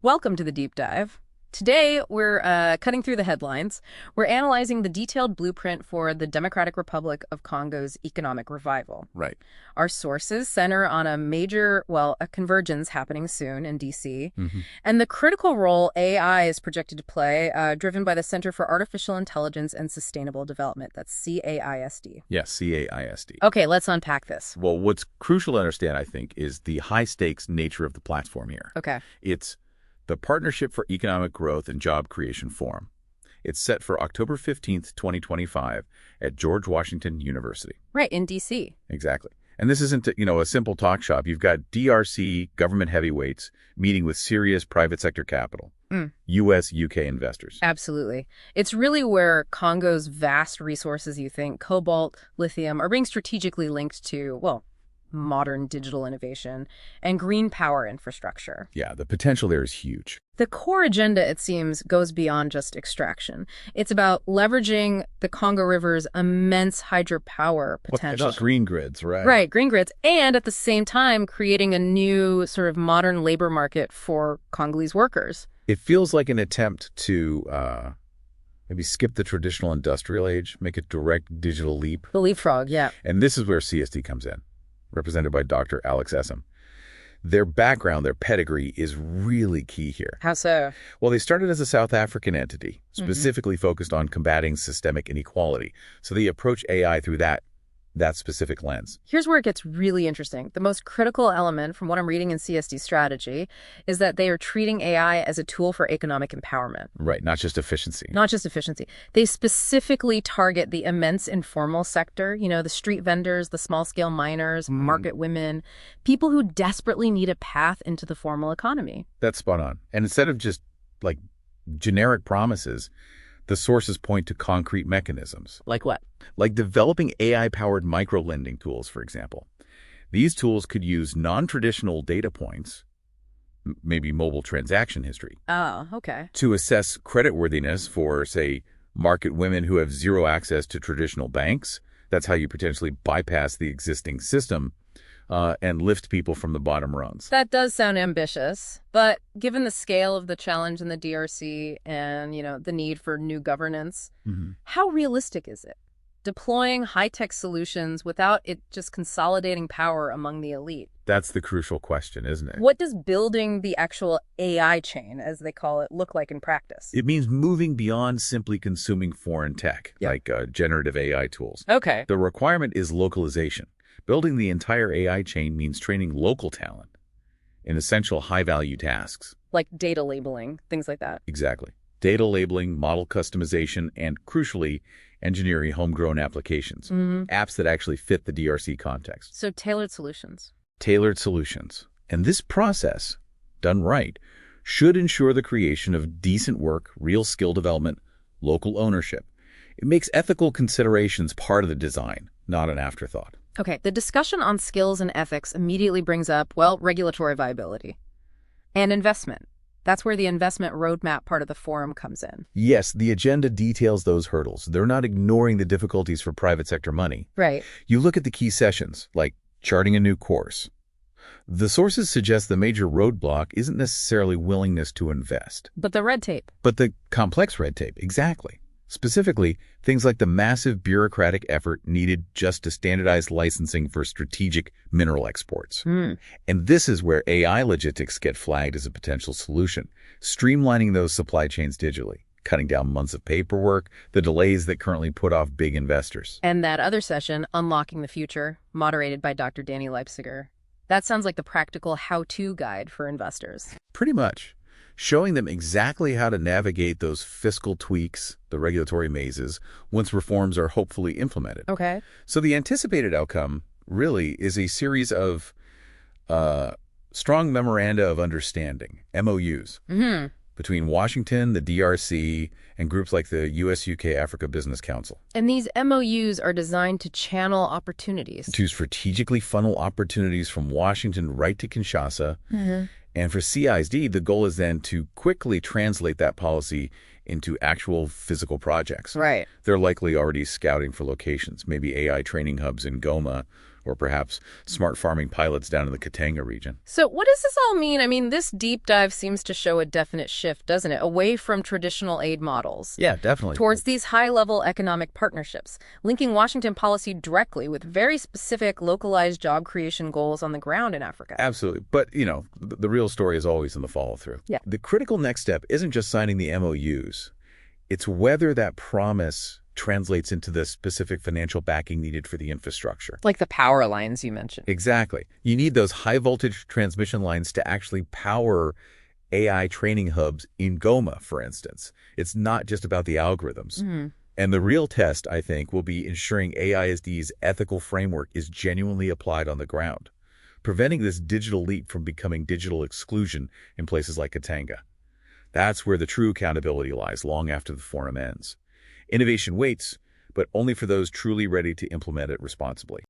Welcome to the deep dive. Today, we're cutting through the headlines. We're analyzing the detailed blueprint for the Democratic Republic of Congo's economic revival. Right. Our sources center on a convergence happening soon in D.C., and the critical role AI is projected to play, driven by the Center for Artificial Intelligence and Sustainable Development. That's CAISD. Yes, CAISD. Okay, let's unpack this. Well, what's crucial to understand, I think, is the high-stakes nature of the platform here. Okay. It's the Partnership for Economic Growth and Job Creation Forum. It's set for October 15th, 2025 at George Washington University. Right, in D.C. Exactly. And this isn't, a simple talk shop. You've got DRC government heavyweights meeting with serious private sector capital, U.S., U.K. investors. Absolutely. It's really where Congo's vast resources, cobalt, lithium, are being strategically linked to, modern digital innovation and green power infrastructure. Yeah, the potential there is huge. The core agenda, it seems, goes beyond just extraction. It's about leveraging the Congo River's immense hydropower potential. Green grids, right? Right, green grids, and at the same time creating a new sort of modern labor market for Congolese workers. It feels like an attempt to maybe skip the traditional industrial age, make a direct digital leap. The leapfrog, yeah. And this is where CSD comes in, represented by Dr. Alex Essome. Their background, their pedigree is really key here. How so? Well, they started as a South African entity, specifically focused on combating systemic inequality. So they approach AI through that specific lens. Here's where it gets really interesting. The most critical element from what I'm reading in CSD strategy is that they are treating AI as a tool for economic empowerment. Right, not just efficiency. Not just efficiency. They specifically target the immense informal sector, the street vendors, the small-scale miners, market women, people who desperately need a path into the formal economy. That's spot on. And instead of just, generic promises, the sources point to concrete mechanisms. Like what? Like developing AI-powered micro-lending tools, for example. These tools could use non-traditional data points, maybe mobile transaction history. Oh, okay. To assess creditworthiness for, say, market women who have zero access to traditional banks. That's how you potentially bypass the existing system and lift people from the bottom rungs. That does sound ambitious, but given the scale of the challenge in the DRC and, the need for new governance, how realistic is it? Deploying high-tech solutions without it just consolidating power among the elite? That's the crucial question, isn't it? What does building the actual AI chain, as they call it, look like in practice? It means moving beyond simply consuming foreign tech, like generative AI tools. Okay. The requirement is localization. Building the entire AI chain means training local talent in essential high-value tasks. Like data labeling, things like that. Exactly. Data labeling, model customization, and crucially, engineering homegrown applications. Apps that actually fit the DRC context. So tailored solutions. Tailored solutions. And this process, done right, should ensure the creation of decent work, real skill development, local ownership. It makes ethical considerations part of the design, not an afterthought. Okay, the discussion on skills and ethics immediately brings up, regulatory viability and investment. That's where the investment roadmap part of the forum comes in. Yes, the agenda details those hurdles. They're not ignoring the difficulties for private sector money. Right. You look at the key sessions, like charting a new course. The sources suggest the major roadblock isn't necessarily willingness to invest. But the red tape. But the complex red tape, exactly. Specifically, things like the massive bureaucratic effort needed just to standardize licensing for strategic mineral exports. And this is where AI logistics get flagged as a potential solution, streamlining those supply chains digitally, cutting down months of paperwork, the delays that currently put off big investors. And that other session, Unlocking the Future, moderated by Dr. Danny Leipziger. That sounds like the practical how-to guide for investors. Pretty much. Showing them exactly how to navigate those fiscal tweaks, the regulatory mazes, once reforms are hopefully implemented. Okay. So the anticipated outcome really is a series of strong memoranda of understanding, MOUs, between Washington, the DRC, and groups like the US-UK Africa Business Council. And these MOUs are designed to channel opportunities. To strategically funnel opportunities from Washington right to Kinshasa. And for CAISD, the goal is then to quickly translate that policy into actual physical projects. Right. They're likely already scouting for locations, maybe AI training hubs in Goma or perhaps smart farming pilots down in the Katanga region. So what does this all mean? I mean, this deep dive seems to show a definite shift, doesn't it? Away from traditional aid models. Yeah, definitely. Towards these high-level economic partnerships, linking Washington policy directly with very specific localized job creation goals on the ground in Africa. Absolutely. But, the real story is always in the follow-through. Yeah. The critical next step isn't just signing the MOUs. It's whether that promise translates into the specific financial backing needed for the infrastructure. Like the power lines you mentioned. Exactly. You need those high-voltage transmission lines to actually power AI training hubs in Goma, for instance. It's not just about the algorithms. And the real test, I think, will be ensuring AISD's ethical framework is genuinely applied on the ground, preventing this digital leap from becoming digital exclusion in places like Katanga. That's where the true accountability lies long after the forum ends. Innovation waits, but only for those truly ready to implement it responsibly.